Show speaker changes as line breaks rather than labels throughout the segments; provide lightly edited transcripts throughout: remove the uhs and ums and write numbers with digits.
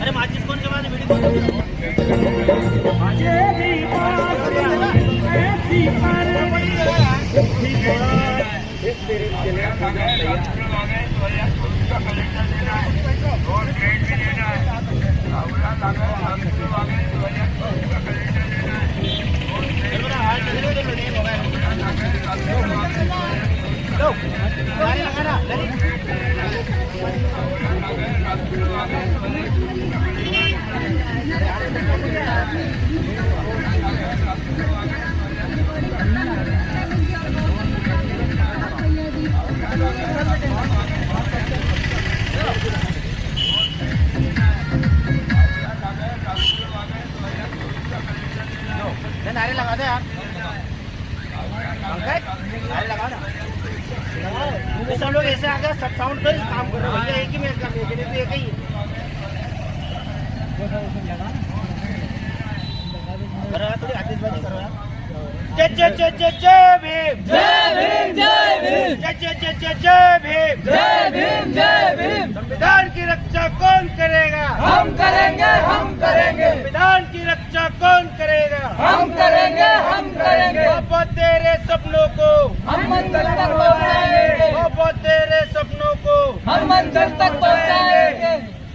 अरे माचिस कौन जमा वीडियो नारे लगा दे यार पंकज, नारे लगा ना। सब लोग ऐसे आ गए, सब साउंड पर काम कर रहे हो भैया, एक ही में एक ही थोड़ी आतिशबाजी करो यार। जय जय जय जय जय भीम,
जय भीम, जय भीम,
जय जय जय जय जय भीम,
जय भीम, जय भीम।
संविधान की रक्षा कौन करेगा?
हम करेंगे, हम करेंगे।
संविधान की रक्षा कौन करेगा?
हम करेंगे, हम करेंगे।
वो तेरे सपनों को
हम मंजिल तक पहुंचाएंगे,
वो तेरे सपनों को
हम मंजिल तक पहुंचाएंगे।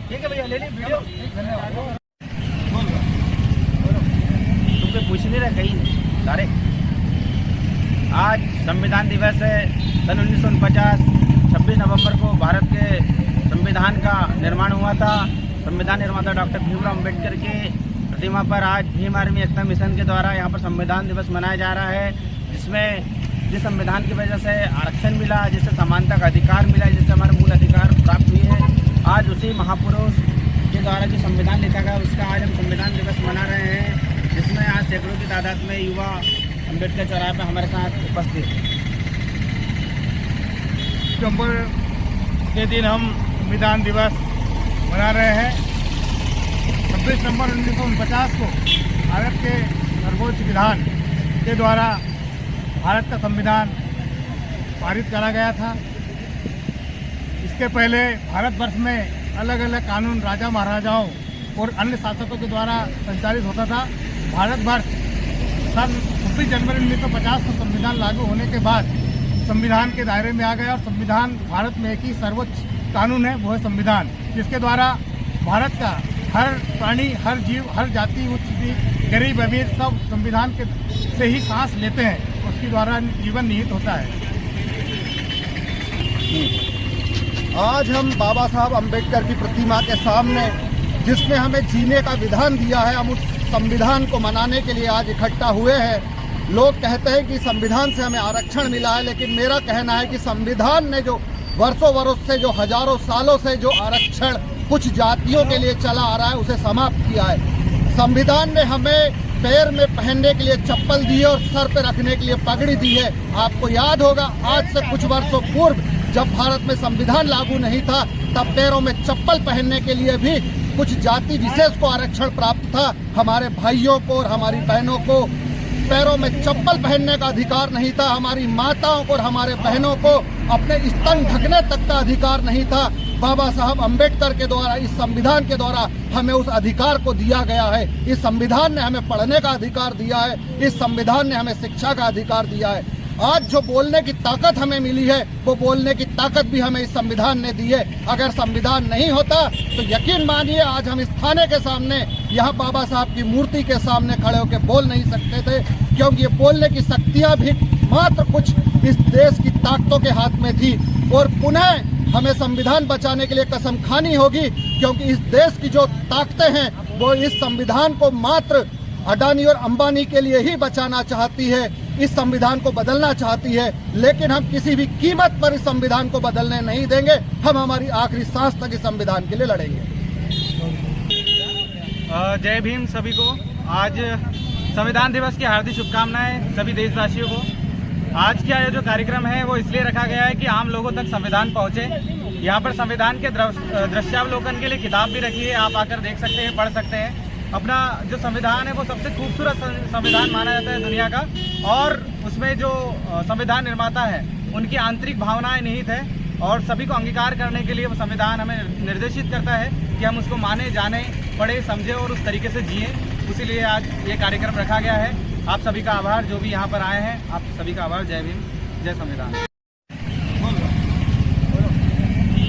ठीक है भैया, ले ली वीडियो। तुमसे पूछ नहीं रहे कहीं सारे। आज संविधान दिवस है। सन 1949 26 नवंबर को भारत के संविधान का निर्माण हुआ था। संविधान निर्माता डॉक्टर भीमराव अम्बेडकर के प्रतिमा पर आज भीम आर्मी एकता मिशन के द्वारा यहाँ पर संविधान दिवस मनाया जा रहा है, जिसमें जिस संविधान की वजह से आरक्षण मिला, जिससे समानता का अधिकार मिला, जिससे हमारे मूल अधिकार प्राप्त हुए हैं, आज उसी महापुरुष के द्वारा जो संविधान लिखा गया उसका आज हम संविधान दिवस मना रहे हैं, जिसमें आज सैकड़ों की तादाद में युवा अम्बेडकर चौराहे पर हमारे साथ उपस्थित।
सितंबर के दिन हम संविधान दिवस मना रहे हैं। 26 नवंबर 1949 को भारत के सर्वोच्च विधान के द्वारा भारत का संविधान पारित करा गया था। इसके पहले भारतवर्ष में अलग अलग कानून राजा महाराजाओं और अन्य शासकों के द्वारा संचालित होता था। भारतवर्ष सन 26 जनवरी 1950 को संविधान लागू होने के बाद संविधान के दायरे में आ गया और संविधान भारत में एक ही सर्वोच्च कानून है, वो है संविधान, जिसके द्वारा भारत का हर प्राणी, हर जीव, हर जाति, उच्च नीच, गरीब अमीर सब संविधान के से ही सांस लेते हैं, उसके द्वारा जीवन निहित होता है।
आज हम बाबा साहब अम्बेडकर की प्रतिमा के सामने, जिसने हमें जीने का विधान दिया है, हम उस संविधान को मनाने के लिए आज इकट्ठा हुए हैं। लोग कहते हैं कि संविधान से हमें आरक्षण मिला है, लेकिन मेरा कहना है कि संविधान ने जो वर्षों वर्ष से, जो हजारों सालों से जो आरक्षण कुछ जातियों के लिए चला आ रहा है, उसे समाप्त किया है। संविधान ने हमें पैर में पहनने के लिए चप्पल दी है और सर पे रखने के लिए पगड़ी दी है। आपको याद होगा, आज से कुछ वर्षों पूर्व जब भारत में संविधान लागू नहीं था, तब पैरों में चप्पल पहनने के लिए भी कुछ जाति विशेष को आरक्षण प्राप्त था। हमारे भाइयों को और हमारी बहनों को पैरों में चप्पल पहनने का अधिकार नहीं था। हमारी माताओं को और हमारे बहनों को अपने स्तन ढकने तक का अधिकार नहीं था। बाबा साहब अम्बेडकर के द्वारा, इस संविधान के द्वारा हमें उस अधिकार को दिया गया है। इस संविधान ने हमें पढ़ने का अधिकार दिया है, इस संविधान ने हमें शिक्षा का अधिकार दिया है। आज जो बोलने की ताकत हमें मिली है, वो बोलने की ताकत भी हमें इस संविधान ने दी है। अगर संविधान नहीं होता तो यकीन मानिए आज हम इस थाने के सामने, यहाँ बाबा साहब की मूर्ति के सामने खड़े होकर बोल नहीं सकते थे, क्योंकि ये बोलने की शक्तियाँ भी मात्र कुछ इस देश की ताकतों के हाथ में थी। और पुनः हमें संविधान बचाने के लिए कसम खानी होगी, क्योंकि इस देश की जो ताकतें हैं वो इस संविधान को मात्र अडानी और अंबानी के लिए ही बचाना चाहती है, इस संविधान को बदलना चाहती है। लेकिन हम किसी भी कीमत पर इस संविधान को बदलने नहीं देंगे। हम हमारी आखिरी सांस तक इस संविधान के लिए लड़ेंगे।
जय भीम सभी को। आज संविधान दिवस की हार्दिक शुभकामनाएं सभी देशवासियों को। आज का ये जो कार्यक्रम है वो इसलिए रखा गया है कि आम लोगों तक संविधान पहुंचे। यहाँ पर संविधान के दृश्यावलोकन के लिए किताब भी रखी है, आप आकर देख सकते हैं, पढ़ सकते हैं। अपना जो संविधान है वो सबसे खूबसूरत संविधान माना जाता है दुनिया का, और उसमें जो संविधान निर्माता है उनकी आंतरिक भावनाएं निहित है, और सभी को अंगीकार करने के लिए वो संविधान हमें निर्देशित करता है कि हम उसको माने, जाने, पढ़े, समझे और उस तरीके से जिए। इसीलिए आज ये कार्यक्रम रखा गया है। आप सभी का आभार, जो भी यहाँ पर आए हैं, आप सभी का आभार। जय भीम, जय संविधान।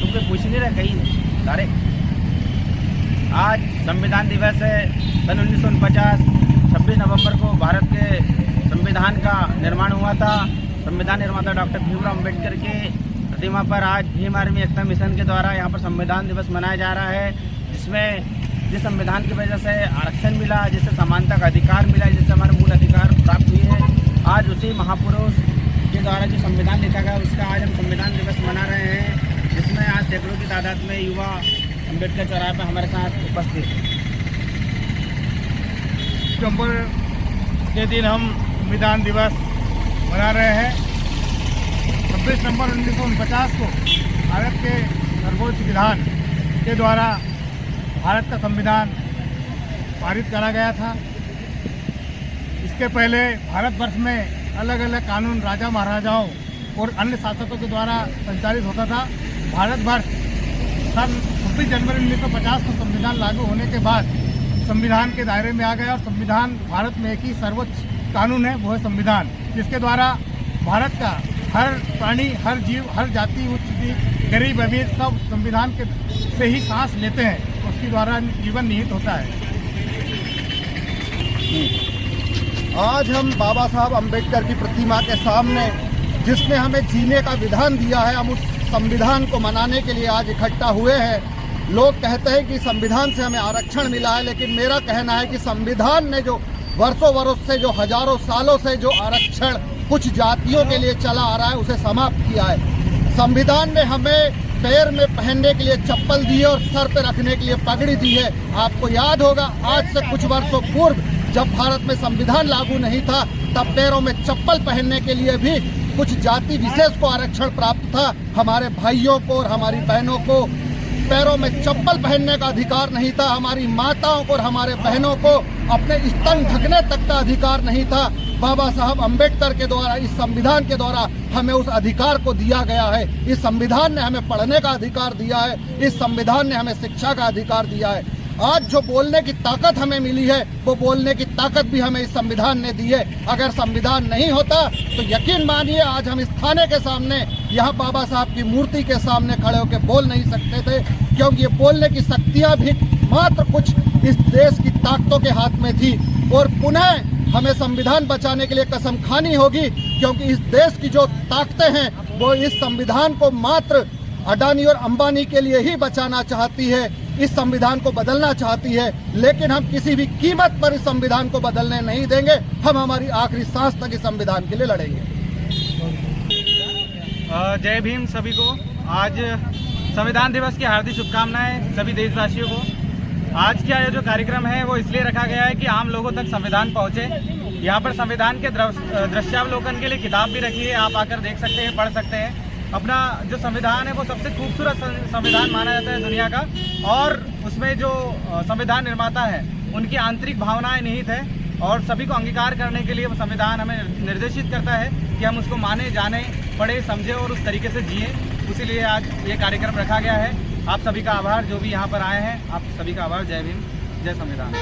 तुमको पूछ नहीं रहा कहीं नहीं सारे। आज संविधान दिवस है। सन 1949 26 नवंबर को भारत के संविधान का निर्माण हुआ था। संविधान निर्माता डॉक्टर भीमराव अम्बेडकर के प्रतिमा पर आज भीम आर्मी एकता मिशन के द्वारा यहाँ पर संविधान दिवस मनाया जा रहा है, जिसमें जिस संविधान की वजह से आरक्षण मिला, जिससे समानता का अधिकार मिला, जिससे हमारे मूल अधिकार प्राप्त हुए हैं, आज उसी महापुरुष के द्वारा जो संविधान लिखा गया उसका आज हम संविधान दिवस मना रहे हैं, जिसमें आज सैकड़ों की तादाद में युवा अम्बेडकर चौराहे पर हमारे साथ उपस्थित हैं।
दिसंबर के दिन हम संविधान दिवस मना रहे हैं। 26 नवंबर 1949 को भारत के सर्वोच्च विधान के द्वारा भारत का संविधान पारित करा गया था। इसके पहले भारतवर्ष में अलग अलग कानून राजा महाराजाओं और अन्य शासकों के द्वारा संचालित होता था। भारतवर्ष सन 26 जनवरी 1950 को संविधान लागू होने के बाद संविधान के दायरे में आ गया, और संविधान भारत में एक ही सर्वोच्च कानून है, वो है संविधान, जिसके द्वारा भारत का हर प्राणी, हर जीव, हर जाति, उच्च नीच, गरीब अमीर सब संविधान के से ही सांस लेते हैं, उसके द्वारा जीवन निहित होता है।
आज हम बाबा साहब अम्बेडकर की प्रतिमा के सामने, जिसने हमें जीने का विधान दिया है, हम उस संविधान को मनाने के लिए आज इकट्ठा हुए हैं। लोग कहते हैं कि संविधान से हमें आरक्षण मिला है, लेकिन मेरा कहना है कि संविधान ने जो वर्षों वर्ष से, जो हजारों सालों से जो आरक्षण कुछ जातियों के लिए चला आ रहा है, उसे समाप्त किया है। संविधान ने हमें पैर में पहनने के लिए चप्पल दी है और सर पे रखने के लिए पगड़ी दी है। आपको याद होगा, आज से कुछ वर्षों पूर्व जब भारत में संविधान लागू नहीं था, तब पैरों में चप्पल पहनने के लिए भी कुछ जाति विशेष को आरक्षण प्राप्त था। हमारे भाइयों को और हमारी बहनों को पैरों में चप्पल पहनने का अधिकार नहीं था। हमारी माताओं को और हमारे बहनों को अपने स्तन ढकने तक का अधिकार नहीं था। बाबा साहब अम्बेडकर के द्वारा, इस संविधान के द्वारा हमें उस अधिकार को दिया गया है। इस संविधान ने हमें पढ़ने का अधिकार दिया है, इस संविधान ने हमें शिक्षा का अधिकार दिया है। आज जो बोलने की ताकत हमें मिली है, वो बोलने की ताकत भी हमें इस संविधान ने दी है। अगर संविधान नहीं होता तो यकीन मानिए आज हम इस थाने के सामने, यहाँ बाबा साहब की मूर्ति के सामने खड़े होकर बोल नहीं सकते थे, क्योंकि ये बोलने की शक्तियाँ भी मात्र कुछ इस देश की ताकतों के हाथ में थी। और पुनः हमें संविधान बचाने के लिए कसम खानी होगी, क्योंकि इस देश की जो ताकतें हैं वो इस संविधान को मात्र अडानी और अंबानी के लिए ही बचाना चाहती है, इस संविधान को बदलना चाहती है। लेकिन हम किसी भी कीमत पर इस संविधान को बदलने नहीं देंगे। हम हमारी आखिरी सांस तक इस संविधान के लिए लड़ेंगे।
जय भीम सभी को। आज संविधान दिवस की हार्दिक शुभकामनाएं सभी देशवासियों को। आज का ये जो कार्यक्रम है वो इसलिए रखा गया है कि आम लोगों तक संविधान पहुंचे। यहाँ पर संविधान के दृश्यावलोकन के लिए किताब भी रखी है, आप आकर देख सकते हैं, पढ़ सकते हैं। अपना जो संविधान है वो सबसे खूबसूरत संविधान माना जाता है दुनिया का, और उसमें जो संविधान निर्माता है उनकी आंतरिक भावनाएं निहित है, और सभी को अंगीकार करने के लिए वो संविधान हमें निर्देशित करता है कि हम उसको माने, जाने, पढ़े, समझे और उस तरीके से जिए। इसीलिए आज ये कार्यक्रम रखा गया है। आप सभी का आभार, जो भी यहाँ पर आए हैं, आप सभी का आभार। जय भीम, जय संविधान।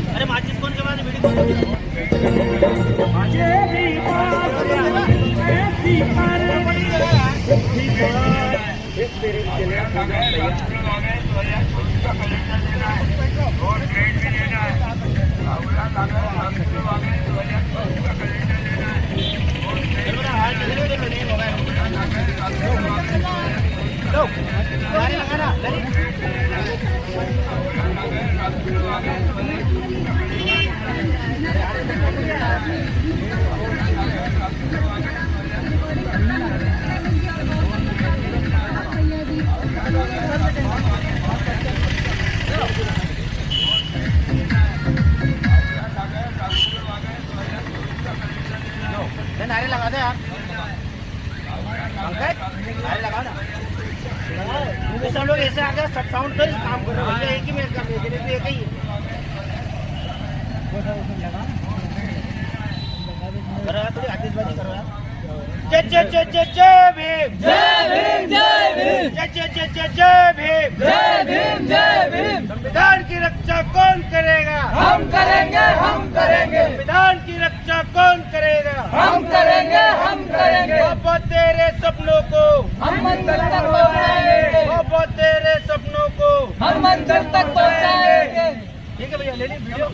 अरे माचिस कौन के बाद वीडियो नारे लगा दे आप। साउंड कर काम कर रहे हो भैया, एक ही में कर रहे हैं, एक ही है। करो यार, थोड़ी आतिशबाजी करो यार। जय जय जय जय जय भीम,
जय भीम जय भीम,
जय जय जय जय जय भीम।
जय भीम जय भीम।
संविधान की रक्षा कौन करेगा?
हम करेंगे, हम करेंगे,
संविधान की रक्षा कौन करेगा?
हम करेंगे, हम करेंगे।
बाबा तेरे सपनों को
हम मंजिल तक पहुंचाएंगे,
बाबा तेरे सपनों को
हम मंजिल तक पहुंचाएंगे।
ठीक है भैया, ले ली वीडियो।